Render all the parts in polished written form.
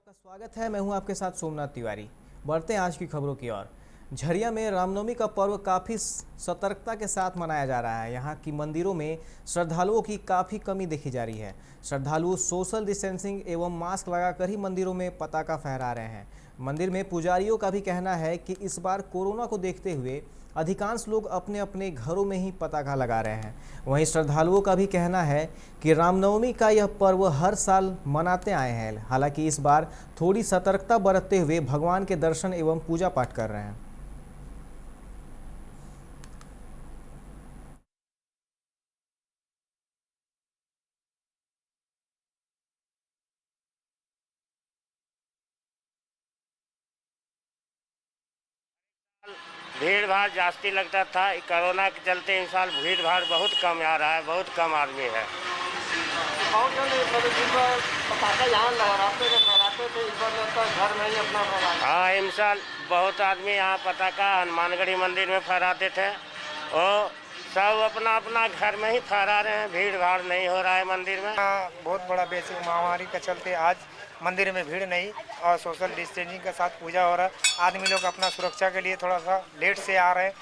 आपका स्वागत है। मैं हूं आपके साथ सोमनाथ तिवारी। बढ़ते हैं आज की खबरों की ओर। झरिया में रामनवमी का पर्व काफ़ी सतर्कता के साथ मनाया जा रहा है। यहां की मंदिरों में श्रद्धालुओं की काफ़ी कमी देखी जा रही है। श्रद्धालु सोशल डिस्टेंसिंग एवं मास्क लगाकर ही मंदिरों में पताका फहरा रहे हैं। मंदिर में पुजारियों का भी कहना है कि इस बार कोरोना को देखते हुए अधिकांश लोग अपने अपने घरों में ही पताका लगा रहे हैं। वहीं श्रद्धालुओं का भी कहना है कि रामनवमी का यह पर्व हर साल मनाते आए हैं। हालांकि इस बार थोड़ी सतर्कता बरतते हुए भगवान के दर्शन एवं पूजा पाठ कर रहे हैं। भीड़ भाड़ जास्ती लगता था। कोरोना के चलते इन साल भीड़ भाड़ बहुत कम आ रहा है, बहुत कम आदमी है। और पटाखा यहाँ लहराते थे, इस बार लगता है घर में ही अपना फहराते। हाँ, इन साल बहुत आदमी यहाँ पटाखा हनुमानगढ़ी मंदिर में फहराते थे और सब अपना अपना घर में ही फहरा रहे हैं। भीड़ भाड़ नहीं हो रहा है मंदिर में। बहुत बड़ा बेसिक महामारी के चलते आज मंदिर में भीड़ नहीं और सोशल डिस्टेंसिंग के साथ पूजा हो रहा है। आदमी लोग अपना सुरक्षा के लिए थोड़ा सा लेट से आ रहे हैं,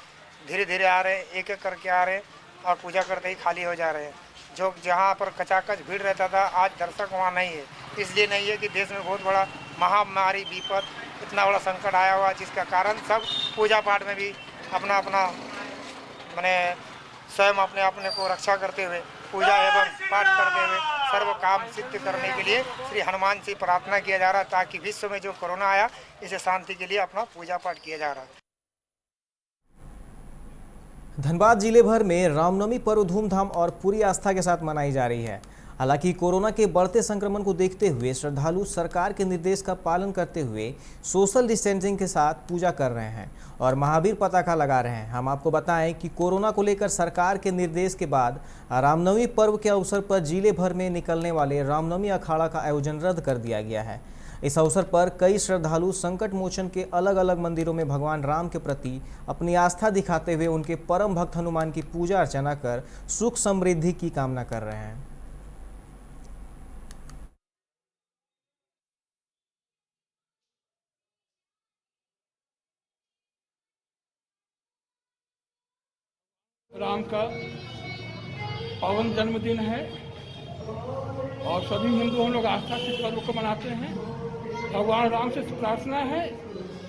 धीरे धीरे आ रहे हैं, एक एक करके आ रहे हैं और पूजा करते ही खाली हो जा रहे हैं। जो जहाँ पर कचाकच भीड़ रहता था आज दर्शक वहाँ नहीं है। इसलिए नहीं है कि देश में बहुत बड़ा महामारी विपद इतना बड़ा संकट आया हुआ, जिसका कारण सब पूजा पाठ में भी अपना अपना मैंने स्वयं अपने अपने को रक्षा करते हुए पूजा एवं पाठ करते हुए सर्व काम सिद्ध करने के लिए श्री हनुमान से प्रार्थना किया जा रहा है, ताकि विश्व में जो कोरोना आया इसे शांति के लिए अपना पूजा पाठ किया जा रहा है। धनबाद जिले भर में रामनवमी पर्व धूमधाम और पूरी आस्था के साथ मनाई जा रही है। हालांकि कोरोना के बढ़ते संक्रमण को देखते हुए श्रद्धालु सरकार के निर्देश का पालन करते हुए सोशल डिस्टेंसिंग के साथ पूजा कर रहे हैं और महावीर पताका लगा रहे हैं। हम आपको बताएं कि कोरोना को लेकर सरकार के निर्देश के बाद रामनवमी पर्व के अवसर पर जिले भर में निकलने वाले रामनवमी अखाड़ा का आयोजन रद्द कर दिया गया है। इस अवसर पर कई श्रद्धालु संकट मोचन के अलग अलग मंदिरों में भगवान राम के प्रति अपनी आस्था दिखाते हुए उनके परम भक्त हनुमान की पूजा अर्चना कर सुख समृद्धि की कामना कर रहे हैं। राम का पावन जन्मदिन है और सभी हिंदू हम लोग आस्था से पर्व को मनाते हैं। भगवान राम से प्रार्थना है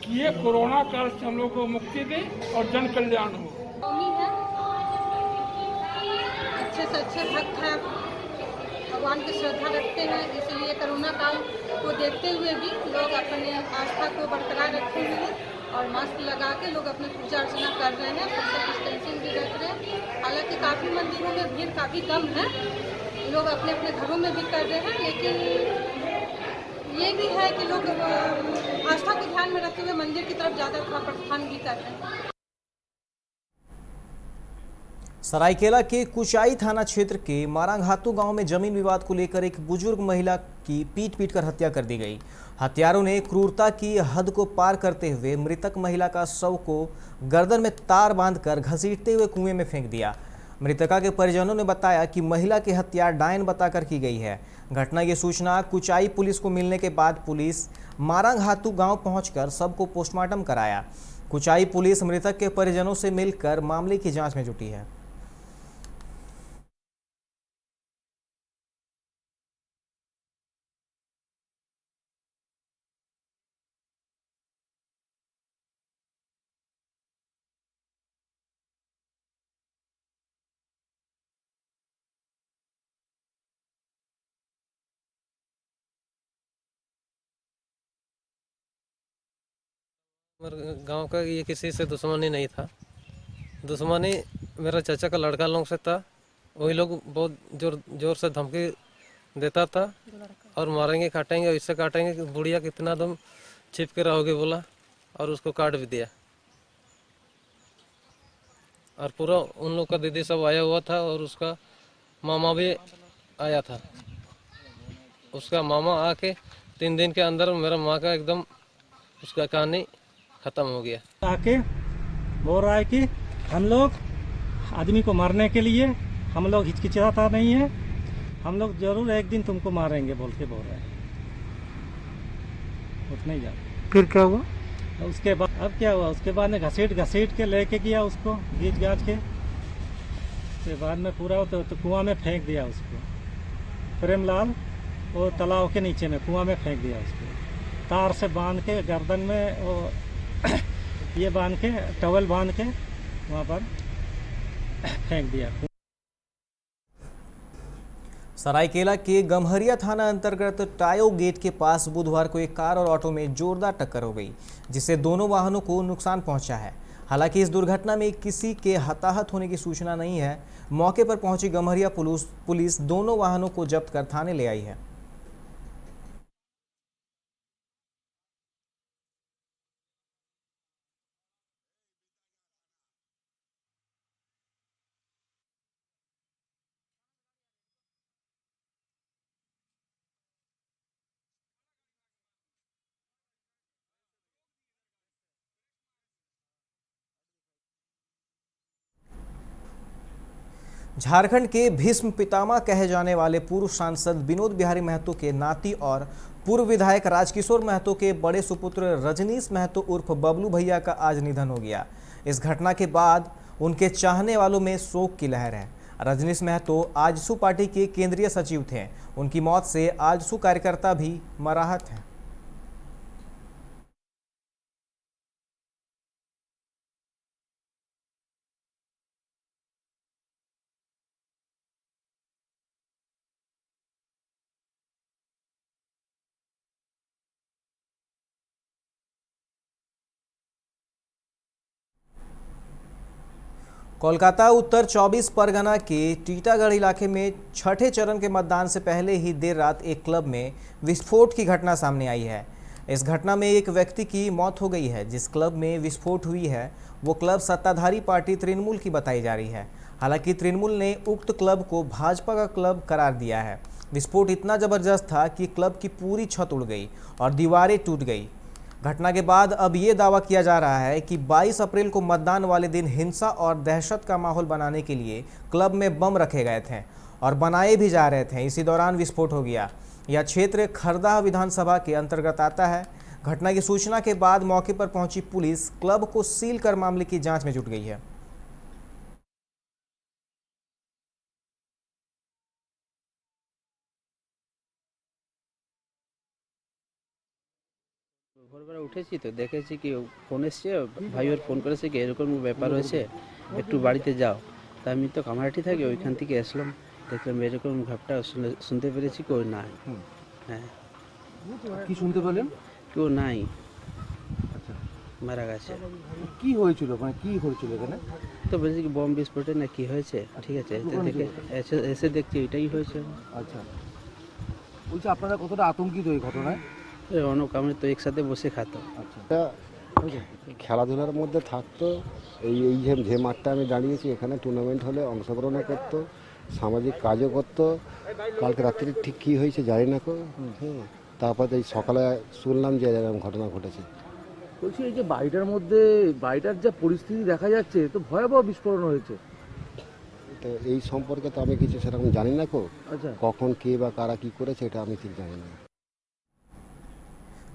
कि ये कोरोना काल से हम लोग को मुक्ति दे और जन कल्याण हो। अच्छे से अच्छे भक्त हैं, भगवान की श्रद्धा रखते हैं, इसलिए कोरोना काल को देखते हुए भी लोग अपने आस्था को बरकरार रखे हुए और मास्क लगा के लोग अपनी पूजा अर्चना कर रहे हैं, सोशल डिस्टेंसिंग भी रख रहे हैं। हालांकि काफ़ी मंदिरों में भीड़ काफ़ी कम है, लोग अपने अपने घरों में भी कर रहे हैं, लेकिन ये भी है कि लोग आस्था को ध्यान में रखते हुए मंदिर की तरफ ज़्यादा थोड़ा प्रस्थान भी कर रहे हैं। सरायकेला के कुचाई थाना क्षेत्र के मारांघातू गांव में जमीन विवाद को लेकर एक बुजुर्ग महिला की पीट कर हत्या कर दी गई। हत्यारों ने क्रूरता की हद को पार करते हुए मृतक महिला का शव को गर्दन में तार बांधकर घसीटते हुए कुएं में फेंक दिया। मृतका के परिजनों ने बताया कि महिला की हत्या डायन बताकर की गई है। घटना की सूचना कुचाई पुलिस को मिलने के बाद पुलिस मारांघातू गांव पहुंचकर शव को पोस्टमार्टम कराया। कुचाई पुलिस मृतक के परिजनों से मिलकर मामले की जांच में जुटी है। गांव का ये किसी से दुश्मनी नहीं था। दुश्मनी मेरा चाचा का लड़का लोग से था। वही लोग बहुत जोर से धमकी देता था और मारेंगे काटेंगे, इससे काटेंगे कि बुढ़िया कितना तुम छिप के रहोगे बोला और उसको काट भी दिया। और पूरा उन लोग का दीदी सब आया हुआ था और उसका मामा भी आया था। उसका मामा आके 3 दिन के अंदर मेरा माँ का एकदम उसका कहानी खत्म हो गया। आके बोल रहा है कि हम लोग आदमी को मारने के लिए हम लोग हिचकिचाता नहीं है, हम लोग जरूर एक दिन तुमको मारेंगे बोल रहे हैं। उतना ही जाता। फिर क्या हुआ? और उसके बाद अब क्या हुआ, उसके बाद ने घसीट के लेके गया उसको, गीच गाच के बाद में पूरा तो कुआं में फेंक दिया उसको। प्रेमलाल वो तालाब के नीचे में कुआं में फेंक दिया उसको, तार से बांध के गर्दन में वो ये बांध के, टॉवल बांध के वहाँ पर फेंक दिया। सरायकेला के गम्हरिया थाना अंतर्गत टायो गेट के पास बुधवार को एक कार और ऑटो में जोरदार टक्कर हो गई, जिससे दोनों वाहनों को नुकसान पहुंचा है। हालांकि इस दुर्घटना में किसी के हताहत होने की सूचना नहीं है। मौके पर पहुंची गम्हरिया पुलिस दोनों वाहनों को जब्त कर थाने ले आई है। झारखंड के भीष्म पितामह कहे जाने वाले पूर्व सांसद विनोद बिहारी महतो के नाती और पूर्व विधायक राजकिशोर महतो के बड़े सुपुत्र रजनीश महतो उर्फ बबलू भैया का आज निधन हो गया। इस घटना के बाद उनके चाहने वालों में शोक की लहर है। रजनीश महतो आजसू पार्टी के केंद्रीय सचिव थे। उनकी मौत से आजसू कार्यकर्ता भी मराहत हैं। कोलकाता उत्तर 24 परगना के टीटागढ़ इलाके में छठे चरण के मतदान से पहले ही देर रात एक क्लब में विस्फोट की घटना सामने आई है। इस घटना में एक व्यक्ति की मौत हो गई है। जिस क्लब में विस्फोट हुई है वो क्लब सत्ताधारी पार्टी तृणमूल की बताई जा रही है। हालांकि तृणमूल ने उक्त क्लब को भाजपा का क्लब करार दिया है। विस्फोट इतना जबरदस्त था कि क्लब की पूरी छत उड़ गई और दीवारें टूट गई। घटना के बाद अब ये दावा किया जा रहा है कि 22 अप्रैल को मतदान वाले दिन हिंसा और दहशत का माहौल बनाने के लिए क्लब में बम रखे गए थे और बनाए भी जा रहे थे। इसी दौरान विस्फोट हो गया। यह क्षेत्र खरदाह विधानसभा के अंतर्गत आता है। घटना की सूचना के बाद मौके पर पहुंची पुलिस क्लब को सील कर मामले की जांच में जुट गई है। ভোরবেলা উঠেছি তো দেখেছি কি ফোন এসছে, ভাইয়ের ফোন করেছে কি এরকম ব্যাপার হয়েছে, একটু বাড়িতে যাও। তা আমি তো কামারহাটি থাকি, ওইখান থেকে আসলাম, দেখলাম এরকম ভাবটা শুনতে পেরেছি কেউ নাই। হ্যাঁ, কি শুনতে পেলেন? কেউ নাই, আচ্ছা, মারা গেছে। কি হয়েছিল, মানে কি হয়েছিল এখানে? তো বলছি কি বম বিস্ফোটে না কি হয়েছে, ঠিক আছে, দেখে এসে দেখছি এটাই হয়েছে। আচ্ছা, বলছি আপনারা কতটা আতঙ্কিত এই ঘটনায়? অনেক, আমরা তো একসাথে বসে খাতো। আচ্ছা, খেলাধুলার মধ্যে থাকতো। এই এই যে মাঠটা আমি দাঁড়িয়েছি, এখানে টুর্নামেন্ট হলে অংশগ্রহণ করতো, সামাজিক কাজও করতো। কালকে রাত্রি ঠিক কী হয়েছে জানি না। তারপর এই সকালে শুনলাম যে এরকম ঘটনা ঘটেছে। বলছি এই যে বাড়িটার মধ্যে, বাড়িটার যা পরিস্থিতি দেখা যাচ্ছে, তো ভয়াবহ বিস্ফোরণ হয়েছে। তো এই সম্পর্কে তো আমি কিছু সেরকম জানি না। আচ্ছা, কখন কে বা কারা কী করেছে এটা আমি ঠিক জানি না।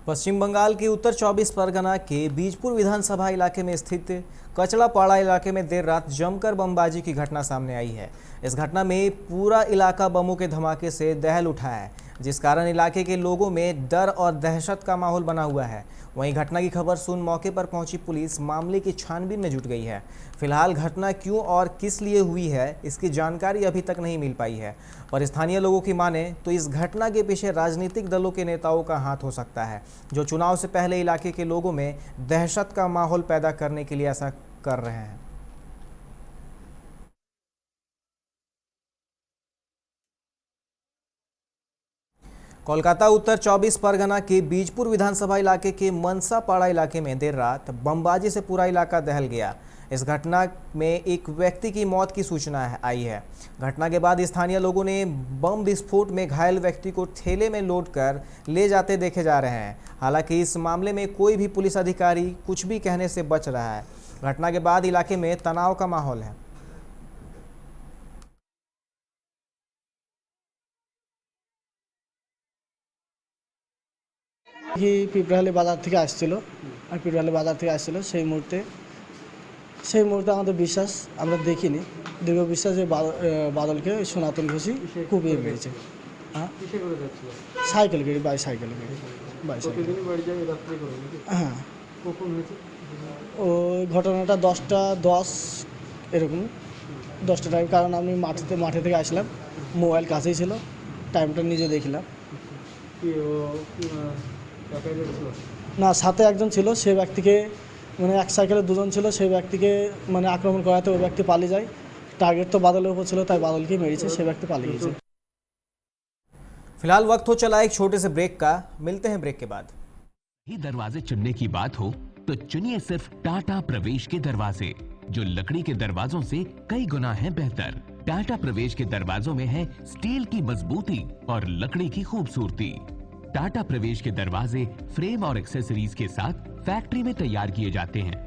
पश्चिम बंगाल के उत्तर 24 परगना के बीजपुर विधानसभा इलाके में स्थित कचड़ापाड़ा इलाके में देर रात जमकर बमबाजी की घटना सामने आई है। इस घटना में पूरा इलाका बमों के धमाके से दहल उठा है, जिस कारण इलाके के लोगों में डर और दहशत का माहौल बना हुआ है। वहीं घटना की खबर सुन मौके पर पहुंची पुलिस मामले की छानबीन में जुट गई है। फिलहाल घटना क्यों और किस लिए हुई है इसकी जानकारी अभी तक नहीं मिल पाई है, पर स्थानीय लोगों की माने तो इस घटना के पीछे राजनीतिक दलों के नेताओं का हाथ हो सकता है, जो चुनाव से पहले इलाके के लोगों में दहशत का माहौल पैदा करने के लिए ऐसा कर रहे हैं। कोलकाता उत्तर 24 परगना के बीजपुर विधानसभा इलाके के मनसापाड़ा इलाके में देर रात बमबाजी से पूरा इलाका दहल गया। इस घटना में एक व्यक्ति की मौत की सूचना आई है। घटना के बाद स्थानीय लोगों ने बम विस्फोट में घायल व्यक्ति को ठेले में लोड कर ले जाते देखे जा रहे हैं। हालांकि इस मामले में कोई भी पुलिस अधिकारी कुछ भी कहने से बच रहा है। घटना के बाद इलाके में तनाव का माहौल है। কি পিঁপড়াহালি বাজার থেকে আসছিল আর পিঁপড়াহালি বাজার থেকে আসছিল সেই মুহূর্তে আমাদের বিশ্বাস আমরা দেখিনি দীর্ঘ বিশ্বাস যে বাদলকে সনাতন ঘোষী কুপিয়ে মেরেছে। হ্যাঁ সাইকেল গাড়ি বাইসাইকেল গাড়ি হ্যাঁ ওই ঘটনাটা 10টা 10 এরকম 10টা টাইম, কারণ আমি মাঠে থেকে আসলাম, মোবাইল কাছেই ছিল, টাইমটা নিজে দেখলাম। না, সাথে একজন ছিল, সে ব্যক্তিকে মানে এক সাইকেলে দুজন ছিল, সেই ব্যক্তিকে মানে আক্রমণ করাতে ওই ব্যক্তি পালিয়ে যায়। টার্গেট তো बादलेর উপর ছিল, তাই बादलকেই মেরেছে, সে ব্যক্তি পালিয়ে গেছে। फिलहाल वक्त हो चला एक छोटे से ब्रेक का, मिलते हैं ब्रेक के बाद। ही दरवाजे चुनने की बात हो तो चुनिए सिर्फ टाटा प्रवेश के दरवाजे, जो लकड़ी के दरवाजों से कई गुना है बेहतर। टाटा प्रवेश के दरवाजों में है स्टील की मजबूती और लकड़ी की खूबसूरती। टाटा प्रवेश के दरवाजे फ्रेम और एक्सेसरीज के साथ फैक्ट्री में तैयार किए जाते हैं।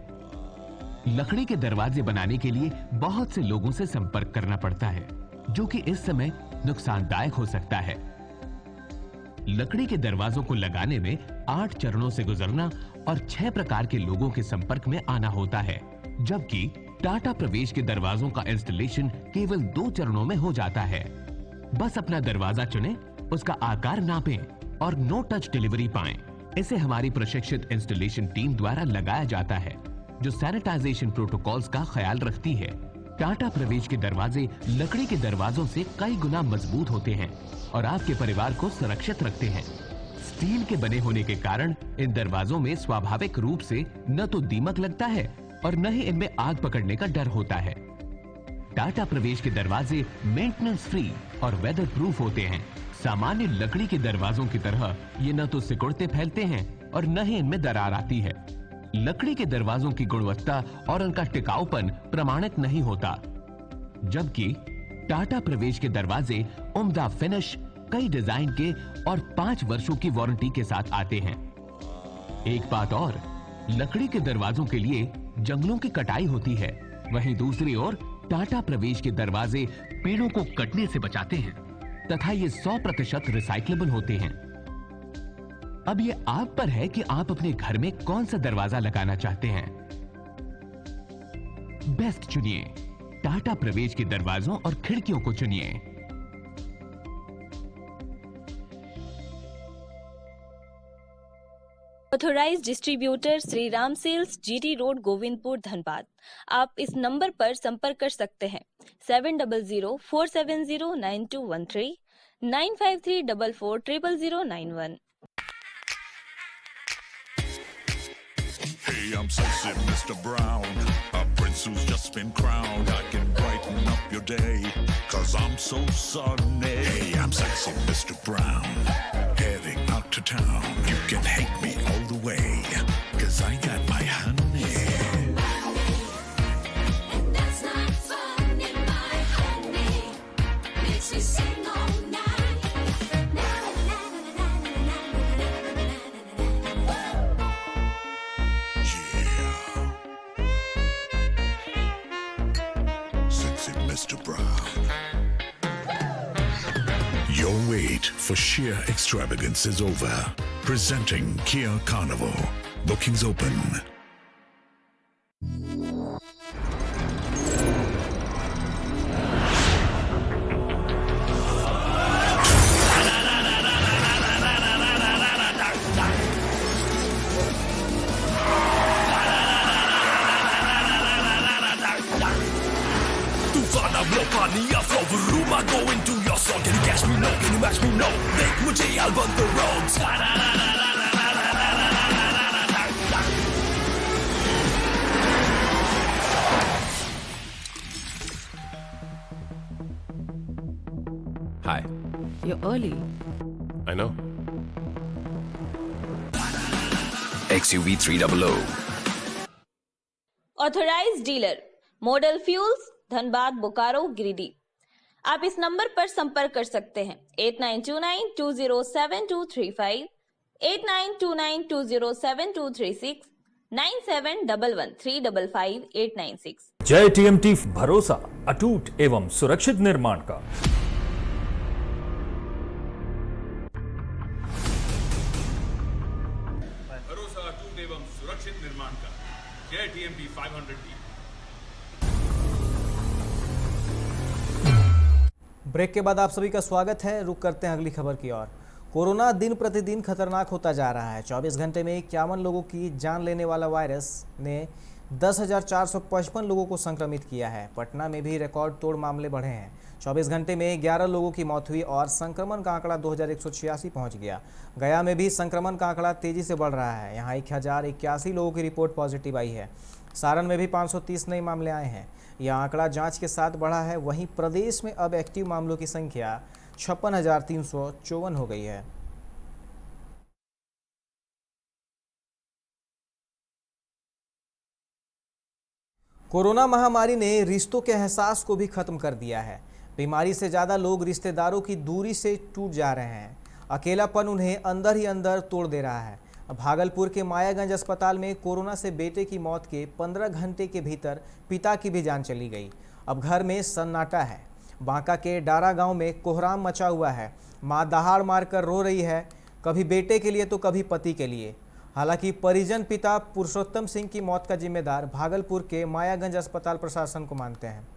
लकड़ी के दरवाजे बनाने के लिए बहुत से लोगों से संपर्क करना पड़ता है, जो कि इस समय नुकसानदायक हो सकता है। लकड़ी के दरवाजों को लगाने में 8 चरणों से गुजरना और 6 प्रकार के लोगों के संपर्क में आना होता है, जबकि टाटा प्रवेश के दरवाजों का इंस्टॉलेशन केवल 2 चरणों में हो जाता है। बस अपना दरवाजा चुनें, उसका आकार नापें और नो टच डिलीवरी पाएं। इसे हमारी प्रशिक्षित इंस्टॉलेशन टीम द्वारा लगाया जाता है, जो सैनिटाइजेशन प्रोटोकॉल्स का ख्याल रखती है। टाटा प्रवेश के दरवाजे लकड़ी के दरवाजों से कई गुना मजबूत होते हैं और आपके परिवार को सुरक्षित रखते हैं। स्टील के बने होने के कारण इन दरवाजों में स्वाभाविक रूप से न तो दीमक लगता है और न ही इनमें आग पकड़ने का डर होता है। टाटा प्रवेश के दरवाजे मेंटेनेंस फ्री और वेदर प्रूफ होते हैं। सामान्य लकड़ी के दरवाजों की तरह ये न तो सिकुड़ते फैलते हैं और न ही इनमें दरार आती है। लकड़ी के दरवाजों की गुणवत्ता और उनका टिकाऊपन प्रमाणित नहीं होता, जबकि टाटा प्रवेश के दरवाजे उम्दा फिनिश, कई डिजाइन के और 5 वर्षों की वारंटी के साथ आते हैं। एक बात और, लकड़ी के दरवाजों के लिए जंगलों की कटाई होती है, वहीं दूसरी ओर टाटा प्रवेश के दरवाजे पेड़ों को कटने से बचाते हैं तथा ये 100% रिसाइक्लेबल होते हैं। अब ये आप पर है कि आप अपने घर में कौन सा दरवाजा लगाना चाहते हैं। बेस्ट चुनिए, टाटा प्रवेश के दरवाजों और खिड़कियों को चुनिए। Authorised distributor Shri Ram sales, GT road, Govindpur, Dhanbad. आप इस नंबर पर संपर्क कर सकते हैं 7004709213 9534400091। Hey, I'm sexy Mr. Brown, a prince who's just been crowned. I can brighten up your day, 'cause I'm so sunny. Hey, I'm sexy Mr. Brown, heading out to town. You can hate me all the way, 'cause I got my honey. And that's not funny, my honey makes me sing all night. Mr. Brown. Your wait for sheer extravagance is over. Presenting Kia Carnival. Bookings open. Go into your song, can you catch me? No, can you match me? No, make mujhe album the roads. Hi. You're early. I know. XUV 300. Authorised dealer, model fuels, Dhanbad, Bokaro, Giridih. आप इस number पर संपर्क कर सकते हैं 8929207235, 8929207236, 9711355896। जय TMT, भरोसा अटूट एवं सुरक्षित निर्माण का। 500 each. ब्रेक के बाद आप सभी का स्वागत है। रुक करते हैं अगली खबर की ओर। कोरोना दिन प्रतिदिन खतरनाक होता जा रहा है। 24 घंटे में 51 लोगों की जान लेने वाला वायरस ने 10,455 लोगों को संक्रमित किया है। पटना में भी रिकॉर्ड तोड़ मामले बढ़े हैं। 24 घंटे में 11 लोगों की मौत हुई और संक्रमण का आंकड़ा 2186 पहुंच गया। गया में भी संक्रमण का आंकड़ा तेजी से बढ़ रहा है। यहाँ 1081 लोगों की रिपोर्ट पॉजिटिव आई है। सारण में भी 530 नए मामले आए हैं। यह आंकड़ा जांच के साथ बढ़ा है। वहीं प्रदेश में अब एक्टिव मामलों की संख्या 56,354 हो गई है। कोरोना महामारी ने रिश्तों के एहसास को भी खत्म कर दिया है। बीमारी से ज़्यादा लोग रिश्तेदारों की दूरी से टूट जा रहे हैं। अकेलापन उन्हें अंदर ही अंदर तोड़ दे रहा है। भागलपुर के मायागंज अस्पताल में कोरोना से बेटे की मौत के 15 घंटे के भीतर पिता की भी जान चली गई। अब घर में सन्नाटा है। बांका के डारा गांव में कोहराम मचा हुआ है। मां दहाड़ मारकर रो रही है, कभी बेटे के लिए तो कभी पति के लिए। हालांकि परिजन पिता पुरुषोत्तम सिंह की मौत का जिम्मेदार भागलपुर के मायागंज अस्पताल प्रशासन को मानते हैं।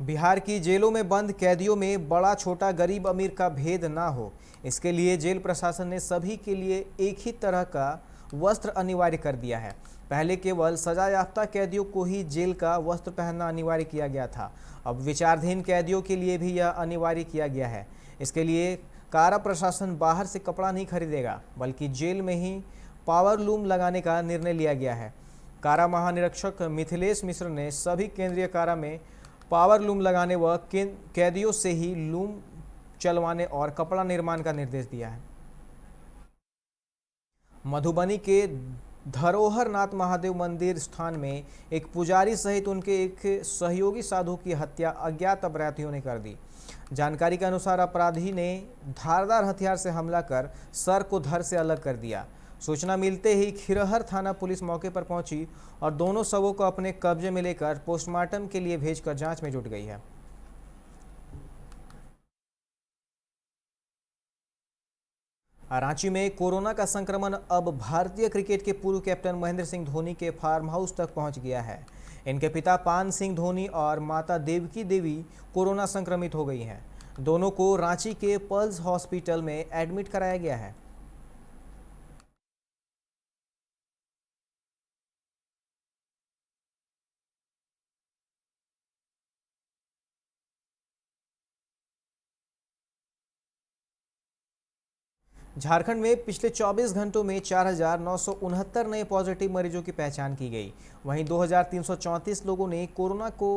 बिहार की जेलों में बंद कैदियों में बड़ा छोटा गरीब अमीर का भेद ना हो, इसके लिए जेल प्रशासन ने सभी के लिए एक ही तरह का वस्त्र अनिवार्य कर दिया है। पहले केवल सजा याफ्ता कैदियों को ही जेल का वस्त्र पहनना अनिवार्य किया गया था। अब विचाराधीन कैदियों के लिए भी यह अनिवार्य किया गया है। इसके लिए कारा प्रशासन बाहर से कपड़ा नहीं खरीदेगा, बल्कि जेल में ही पावर लूम लगाने का निर्णय लिया गया है। कारा महानिरीक्षक मिथिलेश मिश्र ने सभी केंद्रीय कारा में पावर लूम लगाने व कैदियों से ही लूम चलवाने और कपड़ा निर्माण का निर्देश दिया है। मधुबनी के धरोहर नाथ महादेव मंदिर स्थान में एक पुजारी सहित उनके एक सहयोगी साधु की हत्या अज्ञात अपराधियों ने कर दी। जानकारी के अनुसार अपराधी ने धारदार हथियार से हमला कर सर को धड़ से अलग कर दिया। सूचना मिलते ही खिरहर थाना पुलिस मौके पर पहुंची और दोनों शवों को अपने कब्जे में लेकर पोस्टमार्टम के लिए भेजकर जांच में जुट गई है। रांची में कोरोना का संक्रमण अब भारतीय क्रिकेट के पूर्व कैप्टन महेंद्र सिंह धोनी के फार्म हाउस तक पहुंच गया है। इनके पिता पान सिंह धोनी और माता देवकी देवी कोरोना संक्रमित हो गई हैं। दोनों को रांची के पल्स हॉस्पिटल में एडमिट कराया गया है। झारखंड में पिछले 24 घंटों में 4,969 नए पॉजिटिव मरीजों की पहचान की गई। वहीं 2,334 लोगों ने कोरोना को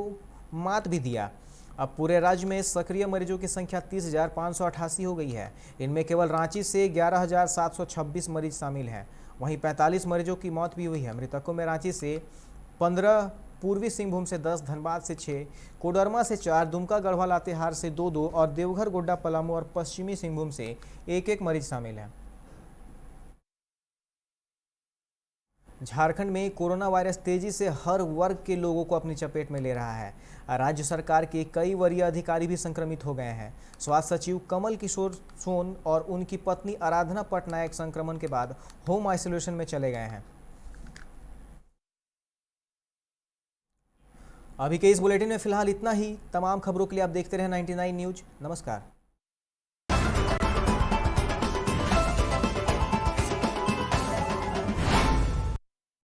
मात भी दिया। अब पूरे राज्य में सक्रिय मरीजों की संख्या 30,588 हो गई है। इनमें केवल रांची से 11,726 मरीज शामिल हैं। वहीं 45 मरीजों की मौत भी हुई है। मृतकों में रांची से 15, पूर्वी सिंहभूम से 10, धनबाद से 6, कोडरमा से 4, दुमका गढ़वा लातेहार से 2-2 और देवघर गोड्डा पलामू और पश्चिमी सिंहभूम से 1-1 मरीज शामिल हैं। झारखंड में कोरोना वायरस तेजी से हर वर्ग के लोगों को अपनी चपेट में ले रहा है। राज्य सरकार के कई वरीय अधिकारी भी संक्रमित हो गए हैं। स्वास्थ्य सचिव कमल किशोर सोन और उनकी पत्नी आराधना पटनायक संक्रमण के बाद होम आइसोलेशन में चले गए हैं। अभी के इस बुलेटिन में फिलहाल इतना ही। तमाम खबरों के लिए आप देखते रहें 99 न्यूज। नमस्कार।